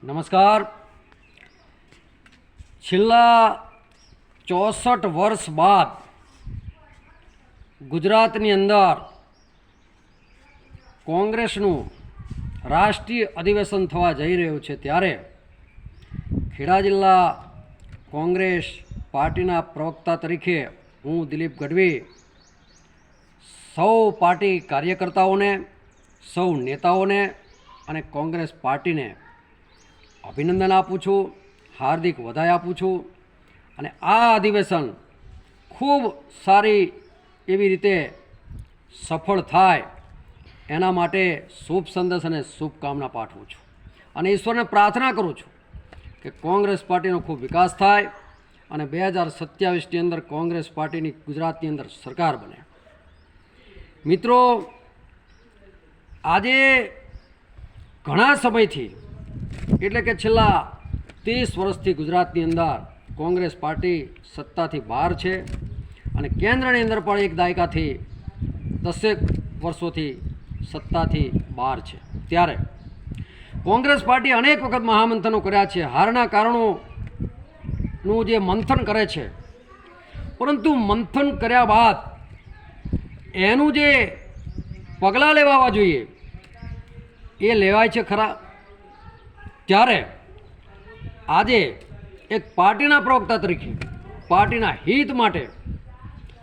નમસ્કાર. છેલ્લા 64 વર્ષ બાદ ગુજરાતની અંદર કોંગ્રેસનું રાષ્ટ્રીય અધિવેશન થવા જઈ રહ્યું છે, ત્યારે ખેડા જિલ્લા કોંગ્રેસ પાર્ટીના પ્રવક્તા તરીકે હું દિલીપ ગઢવી સૌ પાર્ટી કાર્યકર્તાઓને, સૌ નેતાઓને અને કોંગ્રેસ પાર્ટીને અભિનંદન આપું છું, હાર્દિક વધાઈ આપું છું. અને આ અધિવેશન ખૂબ સારી એવી રીતે સફળ થાય એના માટે શુભ સંદેશ અને શુભકામના પાઠવું છું અને ઈશ્વરને પ્રાર્થના કરું છું કે કોંગ્રેસ પાર્ટીનો ખૂબ વિકાસ થાય અને 2027ની અંદર કોંગ્રેસ પાર્ટીની ગુજરાતની અંદર સરકાર બને. મિત્રો, આજે ઘણા સમયથી એટલે કે છેલ્લા 30 વર્ષથી ગુજરાતની અંદર કોંગ્રેસ પાર્ટી સત્તાથી બહાર છે અને કેન્દ્રની અંદર પણ એક દાયકાથી 10 વર્ષોથી સત્તાથી બહાર છે. ત્યારે કોંગ્રેસ પાર્ટી અનેક વખત મહામંથનો કર્યા છે, હારના કારણોનું જે મંથન કરે છે, પરંતુ મંથન કર્યા બાદ એનું જે પગલાં લેવાવા જોઈએ એ લેવાય છે ખરા? ત્યારે આજે એક પાર્ટીના પ્રવક્તા તરીકે પાર્ટીના હિત માટે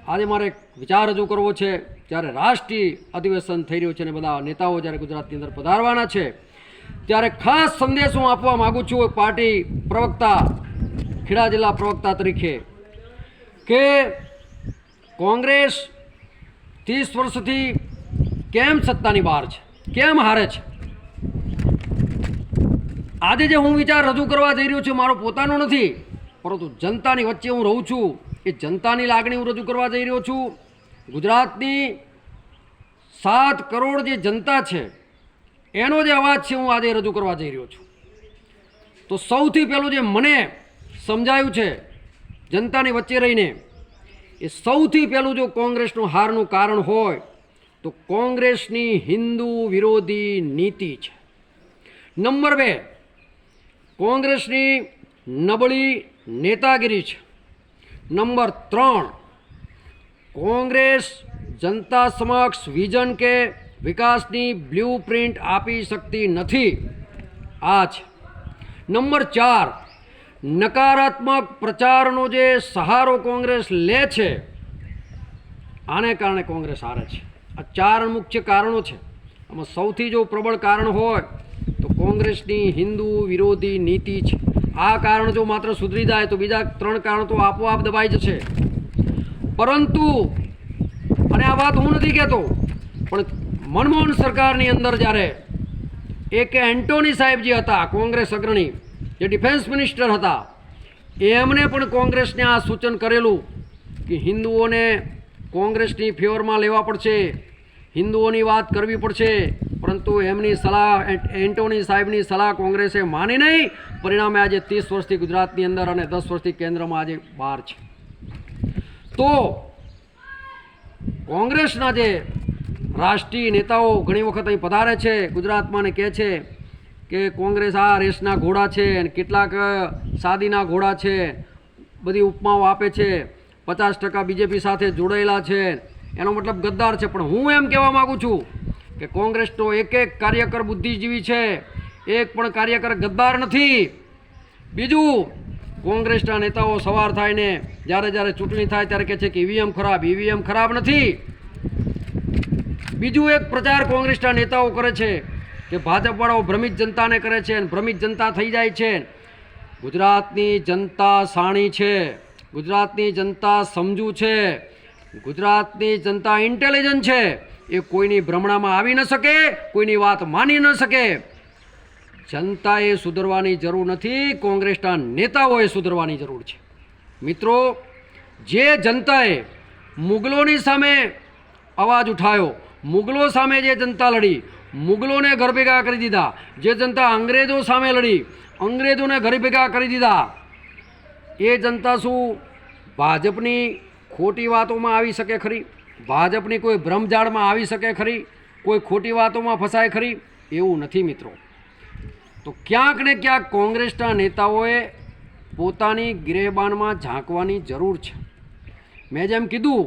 આજે મારે એક વિચાર રજૂ કરવો છે. જ્યારે રાષ્ટ્રીય અધિવેશન થઈ રહ્યું છે અને બધા નેતાઓ જ્યારે ગુજરાતની અંદર પધારવાના છે, ત્યારે ખાસ સંદેશ હું આપવા માગું છું પાર્ટી પ્રવક્તા, ખેડા જિલ્લા પ્રવક્તા તરીકે, કે કોંગ્રેસ 30 વર્ષથી કેમ સત્તાની બહાર છે, કેમ હારે છે. આજે જે હું વિચાર રજૂ કરવા જઈ રહ્યો છું મારો પોતાનો નથી, પરંતુ જનતાની વચ્ચે હું રહું છું, એ જનતાની લાગણી હું રજૂ કરવા જઈ રહ્યો છું. ગુજરાતની 7 કરોડ જે જનતા છે એનો જે અવાજ છે હું આજે રજૂ કરવા જઈ રહ્યો છું. તો સૌથી પહેલું જે મને સમજાયું છે જનતાની વચ્ચે રહીને, એ સૌથી પહેલું જો કોંગ્રેસનું હારનું કારણ હોય તો કોંગ્રેસની હિન્દુ વિરોધી નીતિ છે. નંબર 2, કોંગ્રેસની નબળી નેતાગીરી છે. નંબર 3, કોંગ્રેસ જનતા સમક્ષ વિઝન કે વિકાસની બ્લુ પ્રિન્ટ આપી શકતી નથી, આ છે. નંબર 4, નકારાત્મક પ્રચારનો જે સહારો કોંગ્રેસ લે છે, આને કારણે કોંગ્રેસ હારે છે. આ 4 મુખ્ય કારણો છે. આમાં સૌથી જો પ્રબળ કારણ હોય તો કોંગ્રેસની હિન્દુ વિરોધી નીતિ છે. આ કારણ જો માત્ર સુધરી જાય તો બીજા 3 કારણો તો આપોઆપ દબાઈ જશે. પરંતુ, અને આ વાત હું નથી કહેતો, પણ મનમોહન સરકારની અંદર જ્યારે એક એન્ટોની સાહેબ જે હતા કોંગ્રેસ અગ્રણી, જે ડિફેન્સ મિનિસ્ટર હતા, એમને પણ કોંગ્રેસને આ સૂચન કરેલું કે હિન્દુઓને કોંગ્રેસની ફેવરમાં લેવા પડશે, હિન્દુઓની વાત કરવી પડશે. પરંતુ એમની સલાહ, એન્ટોની સાહેબની સલાહ કોંગ્રેસે માની નહીં. પરિણામે આજે 30 વર્ષથી ગુજરાતની અંદર અને 10 વર્ષથી કેન્દ્રમાં આજે બહાર છે. તો કોંગ્રેસના જે રાષ્ટ્રીય નેતાઓ ઘણી વખત અહીં પધારે છે ગુજરાતમાં ને કહે છે કે કોંગ્રેસ આ રેસના ઘોડા છે અને કેટલાક સાદીના ઘોડા છે, બધી ઉપમાઓ આપે છે, 50% બીજેપી સાથે જોડાયેલા છે, એનો મતલબ ગદ્દાર છે. પણ હું એમ કહેવા માગું છું કે કોંગ્રેસનો એક કાર્યકર બુદ્ધિજીવી છે, એક પણ કાર્યકર ગદ્દાર નથી. બીજું, કોંગ્રેસના નેતાઓ સવાર થાય ને જ્યારે ચૂંટણી થાય ત્યારે કહે છે કે ઈવીએમ ખરાબ, ઈવીએમ ખરાબ નથી. બીજું એક પ્રચાર કોંગ્રેસના નેતાઓ કરે છે કે ભાજપવાળાઓ ભ્રમિત જનતાને કરે છે અને ભ્રમિત જનતા થઈ જાય છે. ગુજરાતની જનતા શાણી છે, ગુજરાતની જનતા સમજુ છે, ગુજરાતની જનતા ઇન્ટેલિજન્ટ છે. એ કોઈની ભ્રમણામાં આવી ન શકે, કોઈની વાત માની ન શકે. જનતાએ સુધરવાની જરૂર નથી, કોંગ્રેસના નેતાઓએ સુધરવાની જરૂર છે. મિત્રો, જે જનતાએ મુગલોની સામે અવાજ ઉઠાવ્યો, મુગલો સામે જે જનતા લડી, મુગલોને ઘર ભેગા કરી દીધા, જે જનતા અંગ્રેજો સામે લડી, અંગ્રેજોને ઘર ભેગા કરી દીધા, એ જનતા શું ભાજપની ખોટી વાતોમાં આવી શકે ખરી? ભાજપની કોઈ ભ્રમજાળમાં આવી શકે ખરી? કોઈ ખોટી વાતોમાં ફસાય ખરી? એવું નથી મિત્રો. તો ક્યાંક ને ક્યાંક કોંગ્રેસના નેતાઓએ પોતાની ગિરેબાનમાં ઝાંકવાની જરૂર છે. મેં જેમ કીધું,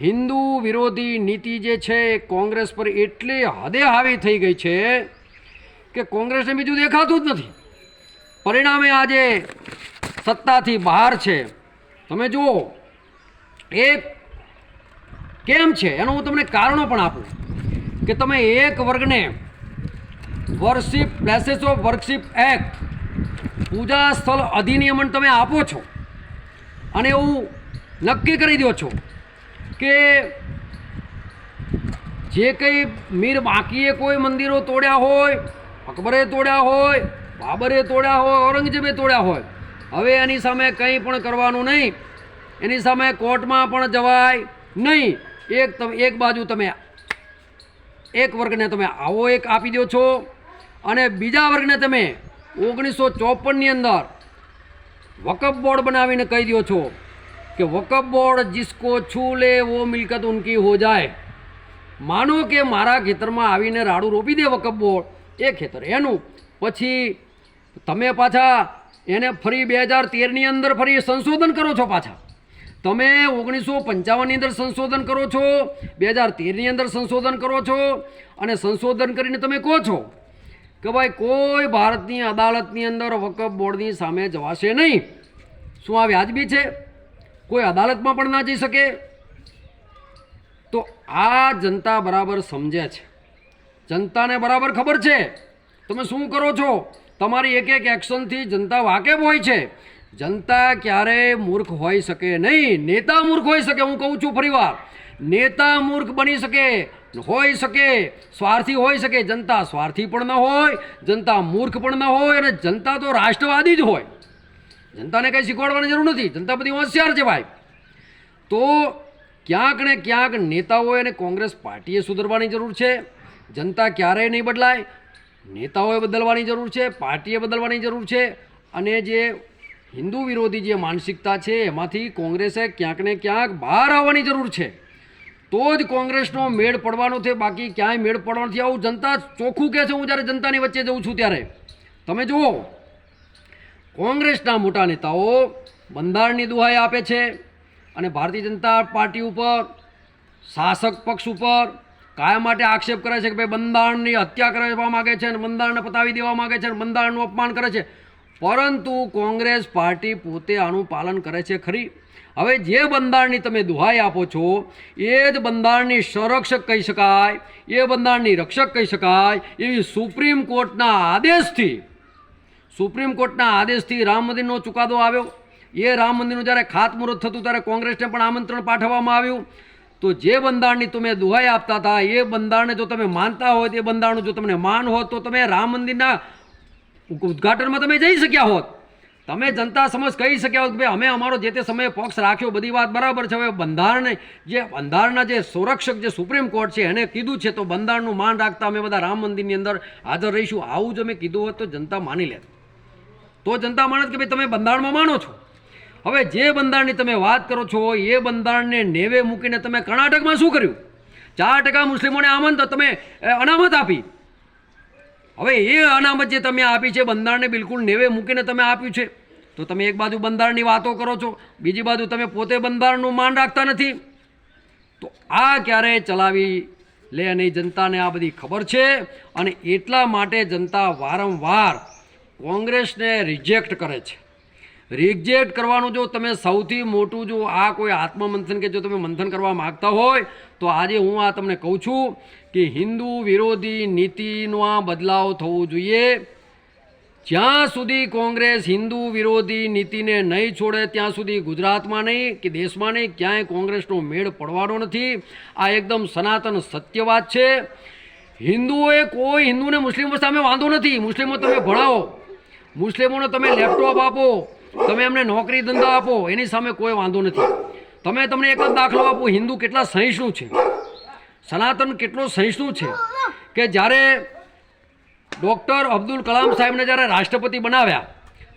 હિન્દુ વિરોધી નીતિ જે છે એ કોંગ્રેસ પર એટલી હદે હાવી થઈ ગઈ છે કે કોંગ્રેસને બીજું દેખાતું જ નથી. પરિણામે આજે સત્તાથી બહાર છે. તમે જુઓ એ કેમ છે એનું હું તમને કારણો પણ આપું કે તમે એક વર્ગને વર્શિપ પ્લેસીસ ઓફ વર્કશિપ એક્ટ પૂજા સ્થળ અધિનિયમન તમે આપો છો અને એવું નક્કી કરી દો છો કે જે કંઈ મીર બાકીએ કોઈ મંદિરો તોડ્યા હોય, અકબરે તોડ્યા હોય, બાબરે તોડ્યા હોય, ઔરંગઝેબે તોડ્યા હોય, હવે એની સામે કંઈ પણ કરવાનું નહીં, એની સામે કોર્ટમાં પણ જવાય નહીં. એક બાજુ તમે એક વર્ગને તમે આવો એક આપી દો છો અને બીજા વર્ગને તમે 1954ની અંદર વકફ બોર્ડ બનાવીને કહી દો છો કે વકફ બોર્ડ જિસકો છૂ લે વો મિલકત ઉનકી હો જાય. માનો કે મારા ખેતરમાં આવીને રાડું રોપી દે વકફ બોર્ડ, એ ખેતર એનું. પછી તમે પાછા એને ફરી 2013ની અંદર ફરી સંશોધન કરો છો. પાછા તમે 1955ની અંદર સંશોધન કરો છો, 2013ની અંદર સંશોધન કરો છો અને સંશોધન કરીને તમે કહો છો કે ભાઈ કોઈ ભારતની અદાલતની અંદર વકફ બોર્ડની સામે જવાશે નહીં. શું આ વ્યાજબી છે? કોઈ અદાલતમાં પણ ના જઈ શકે? તો આ જનતા બરાબર સમજે છે, જનતાને બરાબર ખબર છે તમે શું કરો છો. તમારી એક એક એક્શનથી જનતા વાકેફ હોય છે. જનતા ક્યારેય મૂર્ખ હોઈ શકે નહીં. નેતા મૂર્ખ હોઈ શકે, હું કહું છું ફરીવાર, નેતા મૂર્ખ બની શકે, હોઈ શકે, સ્વાર્થી હોઈ શકે. જનતા સ્વાર્થી પણ ન હોય, જનતા મૂર્ખ પણ ન હોય અને જનતા તો રાષ્ટ્રવાદી જ હોય. જનતાને કંઈ શીખવાડવાની જરૂર નથી, જનતા બધી હોશિયાર છે ભાઈ. તો ક્યાંક ને ક્યાંક નેતાઓએ અને કોંગ્રેસ પાર્ટીએ સુધરવાની જરૂર છે. જનતા ક્યારેય નહીં બદલાય, નેતાઓએ બદલવાની જરૂર છે, પાર્ટીએ બદલવાની જરૂર છે. અને જે હિન્દુ વિરોધી જે માનસિકતા છે એમાંથી કોંગ્રેસે ક્યાંક ને ક્યાંક બહાર આવવાની જરૂર છે. તો જ કોંગ્રેસનો મેળ પડવાનો છે, બાકી ક્યાંય મેળ પડવાનો નથી. આવું જનતા ચોખ્ખું કહે છે. હું જ્યારે જનતાની વચ્ચે જઉં છું ત્યારે તમે જુઓ, કોંગ્રેસના મોટા નેતાઓ બંધારણની દુહાઈ આપે છે અને ભારતીય જનતા પાર્ટી ઉપર, શાસક પક્ષ ઉપર કાયમ માટે આક્ષેપ કરે છે કે ભાઈ બંધારણની હત્યા કરવા માગે છે અને બંધારણને પતાવી દેવા માગે છે અને બંધારણનું અપમાન કરે છે. પરંતુ કોંગ્રેસ પાર્ટી પોતે આનું પાલન કરે છે ખરી? હવે જે બંધારણની તમે દુહાઈ આપો છો એ જ બંધારણની સંરક્ષક કહી શકાય, એ બંધારણની રક્ષક કહી શકાય એવી સુપ્રીમ કોર્ટના આદેશથી રામ મંદિરનો ચુકાદો આવ્યો. એ રામ મંદિરનું જ્યારે ખાતમુહૂર્ત થતું ત્યારે કોંગ્રેસને પણ આમંત્રણ પાઠવવામાં આવ્યું. તો જે બંધારણની તમે દુહાઈ આપતા હતા એ બંધારણને જો તમે માનતા હોય, એ બંધારણનું જો તમને માન હોત તો તમે રામ મંદિરના ઉદ્ઘાટનમાં તમે જઈ શક્યા હોત. તમે જનતા સમક્ષ કહી શક્યા હોત કે ભાઈ અમે અમારો જે તે સમયે પક્ષ રાખ્યો, બધી વાત બરાબર છે. હવે બંધારણના જે સંરક્ષક જે સુપ્રીમ કોર્ટ છે એને કીધું છે તો બંધારણનું માન રાખતા અમે બધા રામ મંદિરની અંદર હાજર રહીશું. આવું જ અમે કીધું હોત તો જનતા માની લે. તો જનતા માને કે ભાઈ તમે બંધારણમાં માનો છો. હવે જે બંધારણની તમે વાત કરો છો એ બંધારણને નેવે મૂકીને તમે કર્ણાટકમાં શું કર્યું? 4% મુસ્લિમોને તમે અનામત આપી. હવે એ અનામત જે તમે આપી છે બંધારણને બિલકુલ નેવે મૂકીને તમે આપ્યું છે. તો તમે એક બાજુ બંધારણની વાતો કરો છો, બીજી બાજુ તમે પોતે બંધારણનું માન રાખતા નથી. તો આ ક્યારેય ચલાવી લે નહીં. જનતાને આ બધી ખબર છે અને એટલા માટે જનતા વારંવાર કોંગ્રેસને રિજેક્ટ કરે છે. રિજેક્ટ કરવાનું જો તમે સૌથી મોટું જો આ કોઈ આત્મમંથન કે જો તમે મંથન કરવા માગતા હોય તો આજે હું આ તમને કહું છું કે હિન્દુ વિરોધી નીતિનો આ બદલાવ થવો જોઈએ. જ્યાં સુધી કોંગ્રેસ હિન્દુ વિરોધી નીતિને નહીં છોડે ત્યાં સુધી ગુજરાતમાં નહીં કે દેશમાં નહીં ક્યાંય કોંગ્રેસનો મેળ પડવાનો નથી. આ એકદમ સનાતન સત્ય વાત છે. હિન્દુને મુસ્લિમો સામે વાંધો નથી. મુસ્લિમો તમે ભણાવો, મુસ્લિમોને તમે લેપટોપ આપો, તમે એમને નોકરી ધંધા આપો, એની સામે કોઈ વાંધો નથી. તમને એક જ દાખલો આપો, હિન્દુ કેટલા સહિષ્ણુ છે, સનાતન કેટલો સહિષ્ણુ છે કે જ્યારે ડૉક્ટર અબ્દુલ કલામ સાહેબને જ્યારે રાષ્ટ્રપતિ બનાવ્યા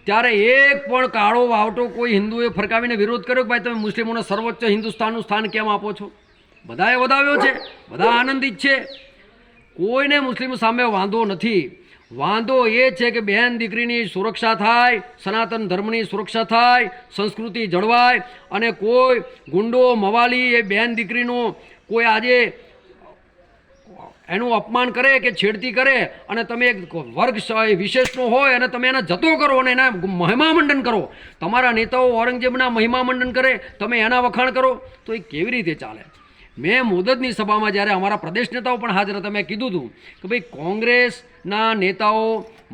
ત્યારે એક પણ કાળો વાવટો કોઈ હિન્દુએ ફરકાવીને વિરોધ કર્યો કે ભાઈ તમે મુસ્લિમોને સર્વોચ્ચ હિન્દુસ્તાનનું સ્થાન કેમ આપો છો? બધાએ વધાવ્યો છે, બધા આનંદિત છે, કોઈને મુસ્લિમ સામે વાંધો નથી. વાંધો એ છે કે બહેન દીકરીની સુરક્ષા થાય, સનાતન ધર્મની સુરક્ષા થાય, સંસ્કૃતિ જળવાય, અને કોઈ ગુંડો મવાલી એ બહેન દીકરીનું કોઈ આજે એનું અપમાન કરે કે છેડતી કરે અને તમે એક વર્ગ વિશેષનો હોય અને તમે એને જતો કરો અને એના મહિમામંડન કરો, તમારા નેતાઓ ઔરંગઝેબના મહિમામંડન કરે, તમે એના વખાણ કરો, તો એ કેવી રીતે ચાલે? મેં મુદતની સભામાં જ્યારે અમારા પ્રદેશ નેતાઓ પણ હાજર હતા, મેં કીધું હતું કે ભાઈ કોંગ્રેસના નેતાઓ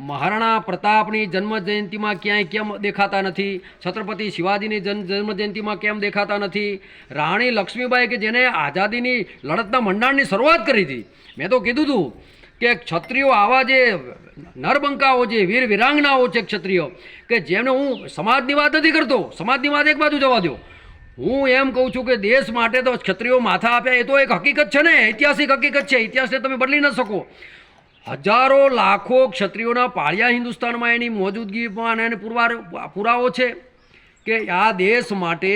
મહારાણા પ્રતાપની જન્મજયંતિમાં ક્યાંય કેમ દેખાતા નથી, છત્રપતિ શિવાજીની જન્મજયંતિમાં કેમ દેખાતા નથી, રાણી લક્ષ્મીબાઈ કે જેને આઝાદીની લડતના મંડાણની શરૂઆત કરી હતી, મેં તો કીધું હતું કે ક્ષત્રિયો આવા જે નરબંકાઓ જે વીર વિરાંગનાઓ છે ક્ષત્રિયો કે જેમને હું સમાજની વાત નથી કરતો, સમાજની વાત એક બાજુ જવા દો, હું એમ કહું છું કે દેશ માટે તો ક્ષત્રિયો માથા આપ્યા એ તો એક હકીકત છે ને, ઐતિહાસિક હકીકત છે, ઇતિહાસને તમે બદલી ન શકો. હજારો લાખો ક્ષત્રિયોના પાળિયા હિન્દુસ્તાનમાં એની મોજૂદગીમાં એને પુરાવો છે કે આ દેશ માટે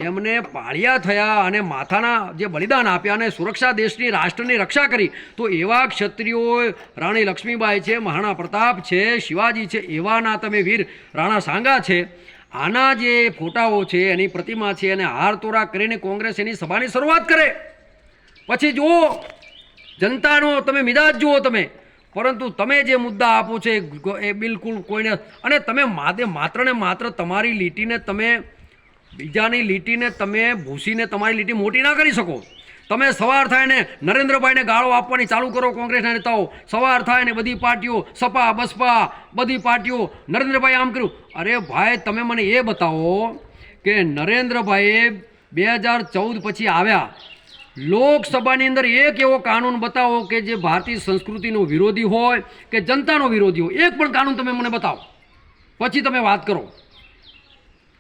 એમને પાળિયા થયા અને માથાના જે બલિદાન આપ્યા અને સુરક્ષા દેશની રાષ્ટ્રની રક્ષા કરી, તો એવા ક્ષત્રિયો રાણી લક્ષ્મીબાઈ છે, મહારાણા પ્રતાપ છે, શિવાજી છે, એવાના તમે વીર રાણા સાંગા છે, આના જે ફોટાઓ છે એની પ્રતિમા છે અને હાર તોરા કરીને કોંગ્રેસ એની સભાની શરૂઆત કરે. પછી જુઓ જનતાનો તમે મિજાજ જુઓ તમે, પરંતુ તમે જે મુદ્દા આપો છો એ બિલકુલ કોઈને, અને તમે માત્ર ને માત્ર તમારી લીટીને તમે બીજાની લીટીને તમે ભૂસીને તમારી લીટી મોટી ના કરી શકો. તમે સવાર થાય ને નરેન્દ્રભાઈને ગાળો આપવાની ચાલુ કરો, કોંગ્રેસના નેતાઓ સવાર થાય ને બધી પાર્ટીઓ સપા બસપા બધી પાર્ટીઓ નરેન્દ્રભાઈ આમ કર્યું. અરે ભાઈ તમે મને એ બતાવો કે નરેન્દ્રભાઈએ 2014 પછી આવ્યા, લોકસભાની અંદર એક એવો કાનૂન બતાવો કે જે ભારતીય સંસ્કૃતિનો વિરોધી હોય કે જનતાનો વિરોધી હોય, એક પણ કાનૂન તમે મને બતાવો પછી તમે વાત કરો.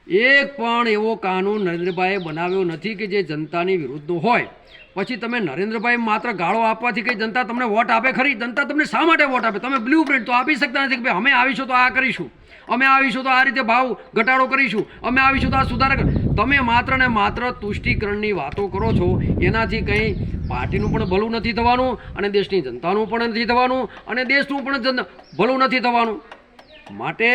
એક પણ એવો કાનૂન નરેન્દ્રભાઈએ બનાવ્યો નથી કે જે જનતાની વિરુદ્ધનો હોય. પછી તમે નરેન્દ્રભાઈ માત્ર ગાળો આપવાથી કંઈ જનતા તમને વોટ આપે ખરી? જનતા તમને શા માટે વોટ આપે? તમે બ્લુ પ્રિન્ટ તો આપી શકતા નથી કે ભાઈ અમે આવીશું તો આ કરીશું, અમે આવીશું તો આ રીતે ભાવ ઘટાડો કરીશું, અમે આવીશું તો આ સુધારા. તમે માત્ર ને માત્ર તુષ્ટિકરણની વાતો કરો છો, એનાથી કંઈ પાર્ટીનું પણ ભલું નથી થવાનું અને દેશની જનતાનું પણ નથી થવાનું અને દેશનું પણ ભલું નથી થવાનું. માટે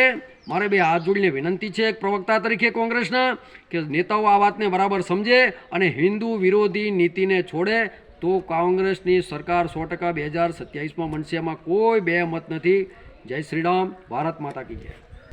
મારે બે હાથ જોડીને વિનંતી છે એક પ્રવક્તા તરીકે કોંગ્રેસના કે નેતાઓ આ વાતને બરાબર સમજે અને હિન્દુ વિરોધી નીતિને છોડે તો કોંગ્રેસની સરકાર 100% 2027માં બનશે. એમાં કોઈ બે મત નથી. જય શ્રી રામ, ભારત માતા કી જય.